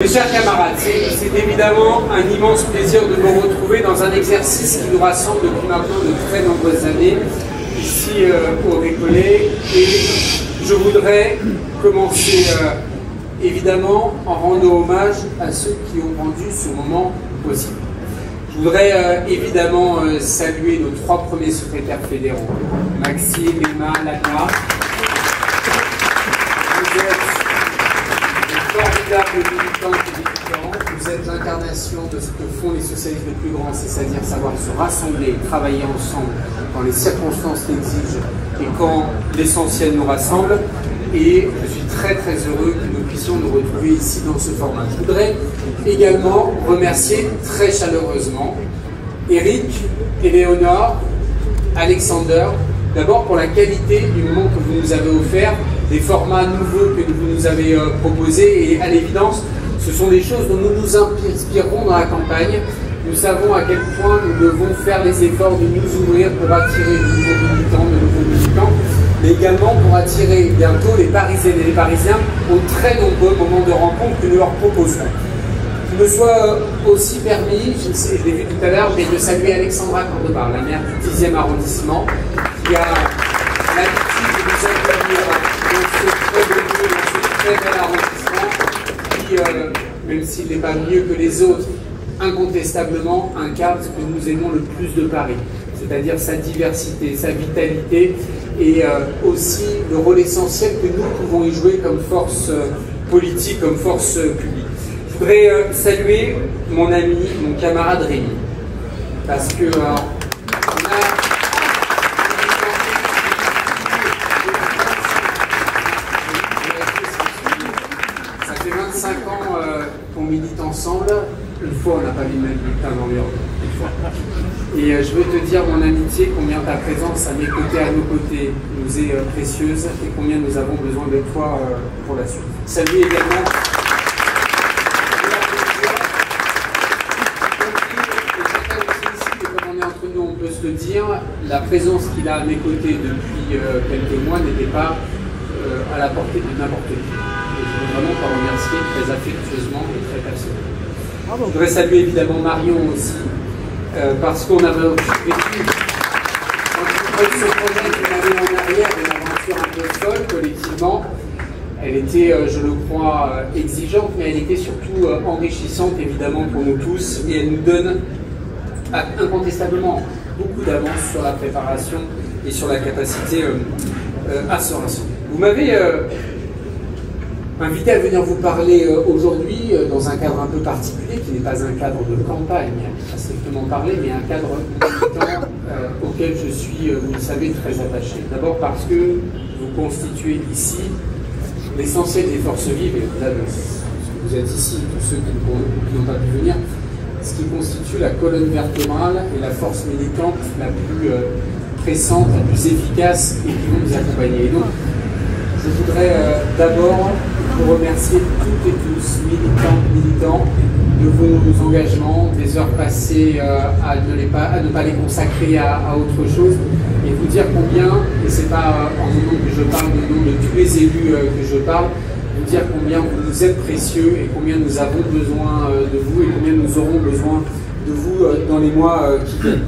Mes chers camarades, c'est évidemment un immense plaisir de vous retrouver dans un exercice qui nous rassemble depuis maintenant de très nombreuses années, ici au Récollet. Et je voudrais commencer évidemment en rendant hommage à ceux qui ont rendu ce moment possible. Je voudrais évidemment saluer nos trois premiers secrétaires fédéraux, Maxime, Emma, Lana. Vous êtes formidables militantes et militants, vous êtes l'incarnation de ce que font les socialistes les plus grands, c'est-à-dire savoir se rassembler, travailler ensemble quand les circonstances l'exigent et quand l'essentiel nous rassemble. Et je suis très très heureux que nous puissions nous retrouver ici dans ce format. Je voudrais également remercier très chaleureusement Eric, Éléonore, Alexander, d'abord pour la qualité du moment que vous nous avez offert, des formats nouveaux que vous nous avez proposés, et à l'évidence, ce sont des choses dont nous nous inspirerons dans la campagne. Nous savons à quel point nous devons faire les efforts de nous ouvrir pour attirer de nouveaux militants, mais également pour attirer bientôt les Parisiennes et les Parisiens aux très nombreux moments de rencontre que nous leur proposerons. Qu'il me soit aussi permis, je l'ai vu tout à l'heure, mais de saluer Alexandra Cordobar, la maire du 10e arrondissement, qui a l'habitude de nous accueillir dans ce très bel arrondissement, qui, même s'il n'est pas mieux que les autres, incontestablement incarne ce que nous aimons le plus de Paris, c'est-à-dire sa diversité, sa vitalité, et aussi le rôle essentiel que nous pouvons y jouer comme force politique, comme force publique. Je voudrais saluer mon ami, mon camarade Rémi, parce que ça fait 25 ans qu'on milite ensemble. Une fois, on n'a pas mis le même bulletin dans l'urne. Et je veux te dire, mon amitié, combien ta présence à mes côtés, à nos côtés, nous est précieuse, et combien nous avons besoin de toi pour la suite. Salut également. Comme on est entre nous, on peut se le dire, la présence qu'il a à mes côtés depuis quelques mois n'était pas à la portée de n'importe qui. Et je veux vraiment t'en remercier très affectueusement et très personnellement. Je voudrais saluer évidemment Marion aussi, parce qu'on avait vécu ce projet qu'on avait en arrière, une aventure un peu folle collectivement. Elle était, je le crois, exigeante, mais elle était surtout enrichissante évidemment pour nous tous, et elle nous donne incontestablement beaucoup d'avance sur la préparation et sur la capacité à se rassembler. Vous m'avez invité à venir vous parler aujourd'hui dans un cadre un peu particulier, qui n'est pas un cadre de campagne, à strictement parler, mais un cadre militant auquel je suis, vous le savez, très attaché. D'abord parce que vous constituez ici l'essentiel des forces vives, et au-delà de ce que vous êtes ici, tous ceux qui n'ont pas pu venir, ce qui constitue la colonne vertébrale et la force militante la plus pressante, la plus efficace, et qui vont nous accompagner. Et donc, je voudrais d'abord vous remercier toutes et tous, militants, de vos engagements, des heures passées à ne pas les consacrer à autre chose, et vous dire combien, et c'est pas en mon nom que je parle, mais au nom de tous les élus que je parle, vous dire combien vous nous êtes précieux et combien nous avons besoin de vous et combien nous aurons besoin de vous dans les mois qui viennent.